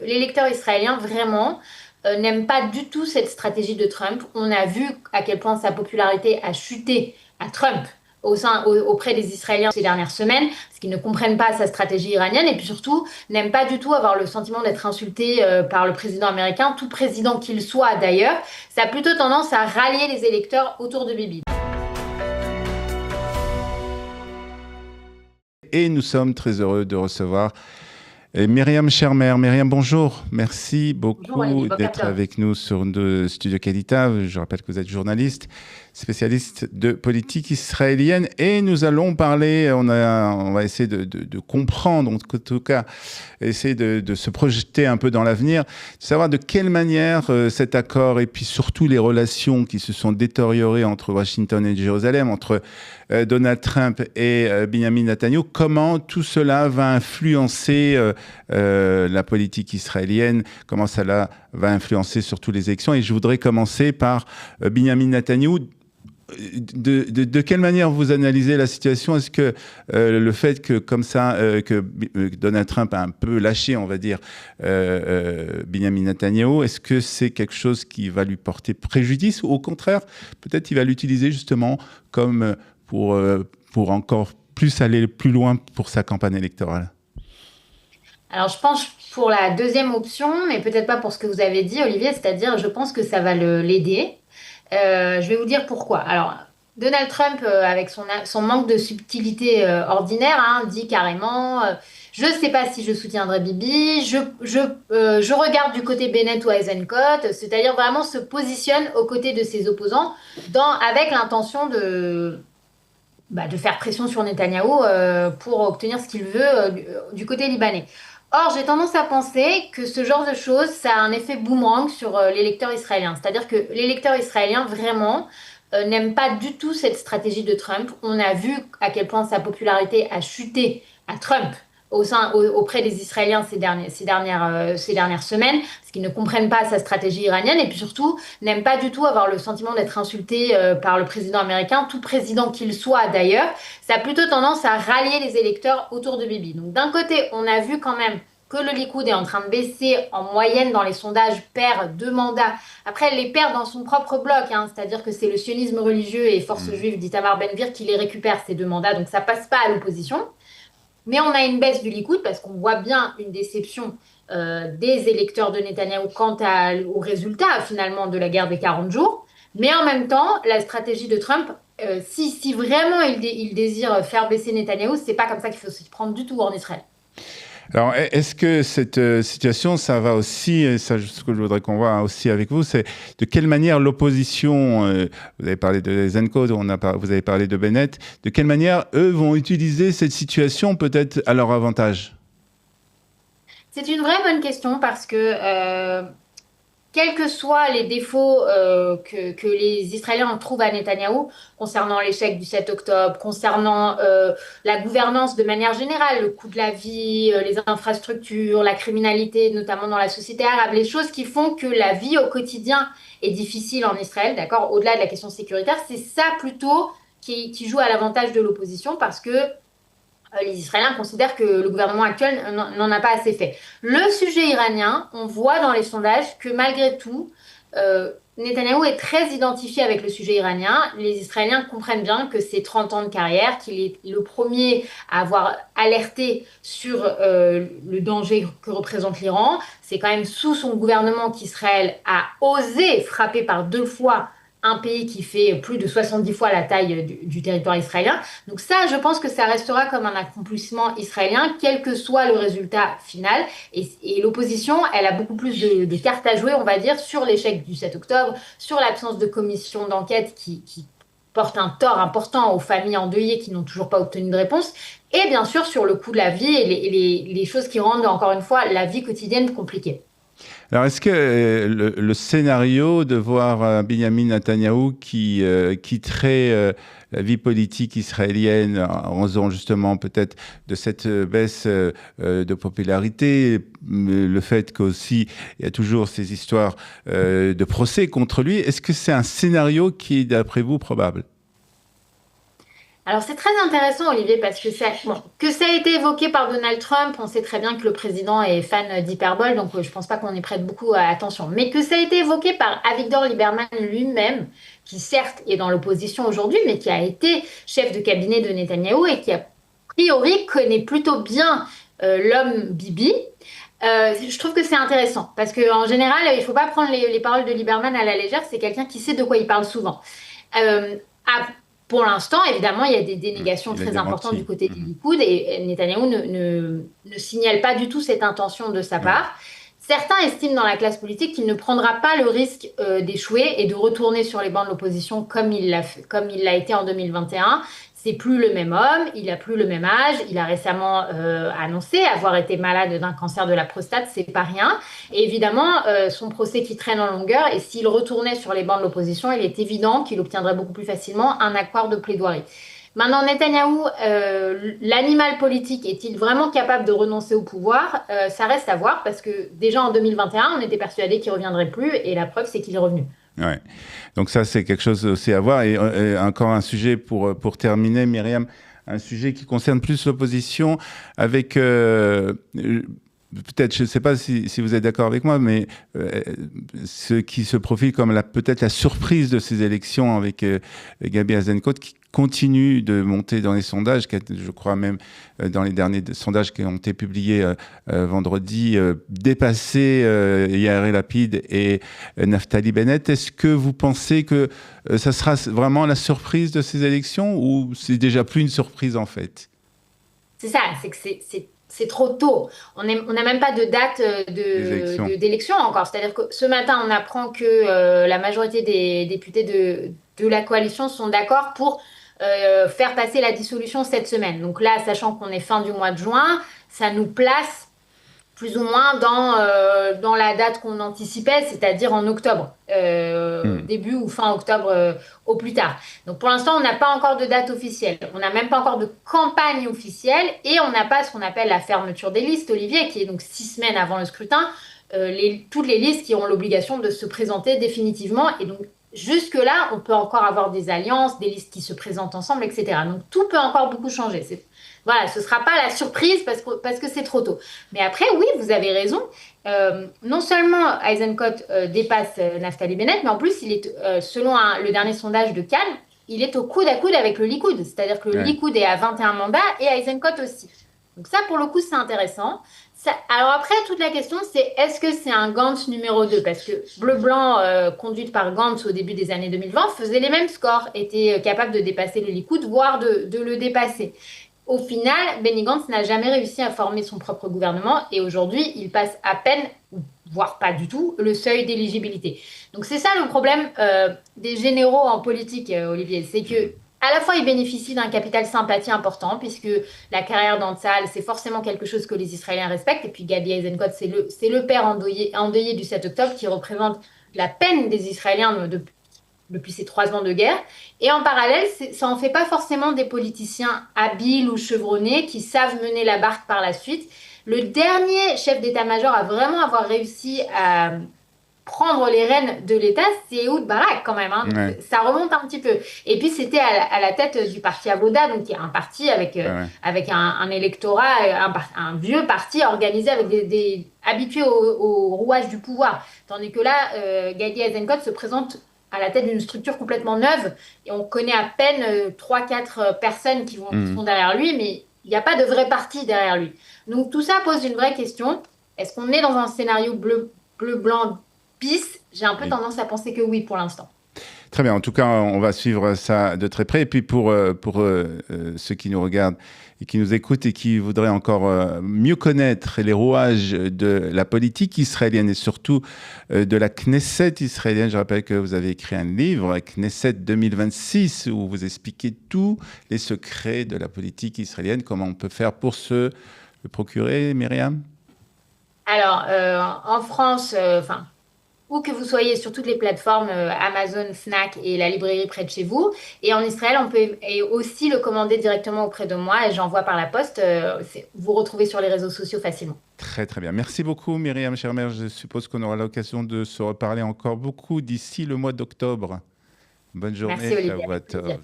L'électeur israélien, vraiment, n'aime pas du tout cette stratégie de Trump. On a vu à quel point sa popularité a chuté à Trump auprès des Israéliens ces dernières semaines, parce qu'ils ne comprennent pas sa stratégie iranienne, et puis surtout, n'aiment pas du tout avoir le sentiment d'être insulté par le président américain, tout président qu'il soit d'ailleurs. Ça a plutôt tendance à rallier les électeurs autour de Bibi. Et nous sommes très heureux de recevoir Myriam Shermer. Myriam, bonjour. Merci Bonjour Olivier beaucoup d'être Bokatov. avec nous sur Studio Kalita. Je rappelle que vous êtes journaliste, spécialiste de politique israélienne. Et nous allons parler, on va essayer de comprendre, en tout cas, essayer de se projeter un peu dans l'avenir, de savoir de quelle manière cet accord et puis surtout les relations qui se sont détériorées entre Washington et Jérusalem, entre Donald Trump et Benjamin Netanyahu, comment tout cela va influencer la politique israélienne, comment cela va influencer surtout les élections. Et je voudrais commencer par Benjamin Netanyahu. De quelle manière vous analysez la situation? Est-ce que le fait que, comme ça, que Donald Trump a un peu lâché, on va dire, Benjamin Netanyahu, est-ce que c'est quelque chose qui va lui porter préjudice ou au contraire, peut-être il va l'utiliser justement comme pour encore plus aller plus loin pour sa campagne électorale? Alors, je pense pour la deuxième option, mais peut-être pas pour ce que vous avez dit, Olivier, c'est-à-dire, je pense que ça va l'aider. Je vais vous dire pourquoi. Alors, Donald Trump, avec son manque de subtilité ordinaire, hein, dit carrément je ne sais pas si je soutiendrai Bibi, je regarde du côté Bennett ou Eisenkot, c'est-à-dire vraiment se positionne aux côtés de ses opposants avec l'intention de faire pression sur Netanyahou pour obtenir ce qu'il veut du côté libanais. Or, j'ai tendance à penser que ce genre de choses, ça a un effet boomerang sur l'électeur israélien. C'est-à-dire que l'électeur israélien, vraiment, n'aime pas du tout cette stratégie de Trump. On a vu à quel point sa popularité a chuté à Trump auprès des Israéliens ces dernières semaines, parce qu'ils ne comprennent pas sa stratégie iranienne, et puis surtout, n'aiment pas du tout avoir le sentiment d'être insulté par le président américain, tout président qu'il soit d'ailleurs. Ça a plutôt tendance à rallier les électeurs autour de Bibi. Donc d'un côté, on a vu quand même que le Likoud est en train de baisser en moyenne dans les sondages, perd 2 mandats. Après, elle les perd dans son propre bloc, hein, c'est-à-dire que c'est le sionisme religieux et force juive d'Itamar Ben-Gvir qui les récupère, ces 2 mandats, donc ça passe pas à l'opposition. Mais on a une baisse du Likoud parce qu'on voit bien une déception des électeurs de Netanyahou au résultat finalement de la guerre des 40 jours. Mais en même temps, la stratégie de Trump, si vraiment il désire faire baisser Netanyahou, c'est pas comme ça qu'il faut s'y prendre du tout en Israël. Alors, est-ce que cette situation, ça va aussi, et ça, ce que je voudrais qu'on voit aussi avec vous, c'est de quelle manière l'opposition, vous avez parlé de Zenko, vous avez parlé de Bennett, de quelle manière eux vont utiliser cette situation peut-être à leur avantage? C'est une vraie bonne question parce que quels que soient les défauts que les Israéliens trouvent à Netanyahou concernant l'échec du 7 octobre, concernant la gouvernance de manière générale, le coût de la vie, les infrastructures, la criminalité, notamment dans la société arabe, les choses qui font que la vie au quotidien est difficile en Israël, d'accord, au-delà de la question sécuritaire, c'est ça plutôt qui joue à l'avantage de l'opposition parce que les Israéliens considèrent que le gouvernement actuel n'en a pas assez fait. Le sujet iranien, on voit dans les sondages que malgré tout, Netanyahou est très identifié avec le sujet iranien. Les Israéliens comprennent bien que c'est 30 ans de carrière, qu'il est le premier à avoir alerté sur le danger que représente l'Iran. C'est quand même sous son gouvernement qu'Israël a osé frapper par 2 fois un pays qui fait plus de 70 fois la taille du territoire israélien. Donc ça, je pense que ça restera comme un accomplissement israélien, quel que soit le résultat final. Et l'opposition, elle a beaucoup plus de cartes à jouer, on va dire, sur l'échec du 7 octobre, sur l'absence de commission d'enquête qui porte un tort important aux familles endeuillées qui n'ont toujours pas obtenu de réponse, et bien sûr sur le coût de la vie et les choses qui rendent, encore une fois, la vie quotidienne compliquée. Alors, est-ce que le scénario de voir Benjamin Netanyahou qui quitterait la vie politique israélienne en raison justement peut-être de cette baisse de popularité, le fait qu'aussi il y a toujours ces histoires de procès contre lui, est-ce que c'est un scénario qui est d'après vous probable? Alors c'est très intéressant, Olivier, parce que bon, que ça a été évoqué par Donald Trump, on sait très bien que le président est fan d'hyperbole, donc je pense pas qu'on y prête beaucoup attention. Mais que ça a été évoqué par Avigdor Lieberman lui-même, qui certes est dans l'opposition aujourd'hui, mais qui a été chef de cabinet de Netanyahou et qui a priori connaît plutôt bien l'homme Bibi. Je trouve que c'est intéressant parce qu'en général, il ne faut pas prendre les paroles de Lieberman à la légère. C'est quelqu'un qui sait de quoi il parle souvent. Euh, à- pour l'instant, évidemment, il y a des dénégations Il a très importantes du démenti. côté du Likoud et Netanyahou ne signale pas du tout cette intention de sa Ouais. part. Certains estiment dans la classe politique qu'il ne prendra pas le risque d'échouer et de retourner sur les bancs de l'opposition comme il l'a été en 2021. C'est plus le même homme, il a plus le même âge, il a récemment annoncé avoir été malade d'un cancer de la prostate, c'est pas rien. Et évidemment, son procès qui traîne en longueur, et s'il retournait sur les bancs de l'opposition, il est évident qu'il obtiendrait beaucoup plus facilement un accord de plaidoirie. Maintenant, Netanyahou, l'animal politique, est-il vraiment capable de renoncer au pouvoir? Ça reste à voir parce que déjà en 2021, on était persuadé qu'il ne reviendrait plus et la preuve, c'est qu'il est revenu. Ouais. Donc ça, c'est quelque chose aussi à voir. Et encore un sujet pour terminer, Myriam, un sujet qui concerne plus l'opposition avec... peut-être, je ne sais pas si vous êtes d'accord avec moi, mais ce qui se profile comme peut-être la surprise de ces élections avec Gabi Azenkot, qui continue de monter dans les sondages, je crois même dans les derniers sondages qui ont été publiés vendredi, dépassé Yair Lapid et Naftali Bennett. Est-ce que vous pensez que ça sera vraiment la surprise de ces élections ou c'est déjà plus une surprise en fait? C'est ça, c'est que c'est trop tôt. On n'a même pas de date Les élections. d'élection encore. C'est-à-dire que ce matin, on apprend que la majorité des députés de la coalition sont d'accord pour faire passer la dissolution cette semaine. Donc là, sachant qu'on est fin du mois de juin, ça nous place plus ou moins dans la date qu'on anticipait, c'est-à-dire en octobre, Hmm. début ou fin octobre au plus tard. Donc pour l'instant, on n'a pas encore de date officielle, on n'a même pas encore de campagne officielle et on n'a pas ce qu'on appelle la fermeture des listes, Olivier, qui est donc 6 semaines avant le scrutin, toutes les listes qui ont l'obligation de se présenter définitivement. Et donc jusque-là, on peut encore avoir des alliances, des listes qui se présentent ensemble, etc. Donc tout peut encore beaucoup changer. Voilà, ce ne sera pas la surprise parce que c'est trop tôt. Mais après, oui, vous avez raison. Non seulement Eisenkot dépasse Naftali Bennett, mais en plus, il est, selon le dernier sondage de Cannes, il est au coude à coude avec le Likoud. C'est-à-dire que le Ouais. Likoud est à 21 mandats et Eisenkot aussi. Donc ça, pour le coup, c'est intéressant. Alors après, toute la question, c'est est-ce que c'est un Gantz numéro 2? Parce que Bleu-Blanc, conduite par Gantz au début des années 2020, faisait les mêmes scores, était capable de dépasser le Likoud, voire de le dépasser. Au final, Benny Gantz n'a jamais réussi à former son propre gouvernement et aujourd'hui, il passe à peine, voire pas du tout, le seuil d'éligibilité. Donc c'est ça le problème des généraux en politique, Olivier, c'est que à la fois ils bénéficient d'un capital sympathie important puisque la carrière d'Antsal, c'est forcément quelque chose que les Israéliens respectent et puis Gabi Eisenkot, c'est le père endeuillé du 7 octobre qui représente la peine des Israéliens depuis ces 3 ans de guerre. Et en parallèle, ça en fait pas forcément des politiciens habiles ou chevronnés qui savent mener la barque par la suite. Le dernier chef d'état-major à vraiment avoir réussi à prendre les rênes de l'État, c'est Ehud Barak quand même. Hein. Donc Ouais. ça remonte un petit peu. Et puis c'était à la tête du parti Avoda, donc qui est un parti Ouais, ouais. avec un électorat, un vieux parti organisé avec habitués au rouage du pouvoir. Tandis que là, Gadi Eisenkot se présente à la tête d'une structure complètement neuve et on connaît à peine 3-4 personnes qui sont Mhm. derrière lui, mais il n'y a pas de vrai parti derrière lui. Donc tout ça pose une vraie question. Est-ce qu'on est dans un scénario bleu-blanc bis? J'ai un peu Oui. tendance à penser que oui pour l'instant. Très bien. En tout cas, on va suivre ça de très près. Et puis pour ceux qui nous regardent et qui nous écoutent et qui voudraient encore mieux connaître les rouages de la politique israélienne et surtout de la Knesset israélienne, je rappelle que vous avez écrit un livre, Knesset 2026, où vous expliquez tous les secrets de la politique israélienne, comment on peut faire pour le procurer, Myriam? Alors, en France, enfin, où que vous soyez sur toutes les plateformes Amazon, Fnac et la librairie près de chez vous. Et en Israël, on peut aussi le commander directement auprès de moi et j'envoie par la poste. Vous retrouvez sur les réseaux sociaux facilement. Très très bien. Merci beaucoup Myriam Schermer. Je suppose qu'on aura l'occasion de se reparler encore beaucoup d'ici le mois d'octobre. Bonne Merci journée, Olivier, avec Shavua plaisir. Tov.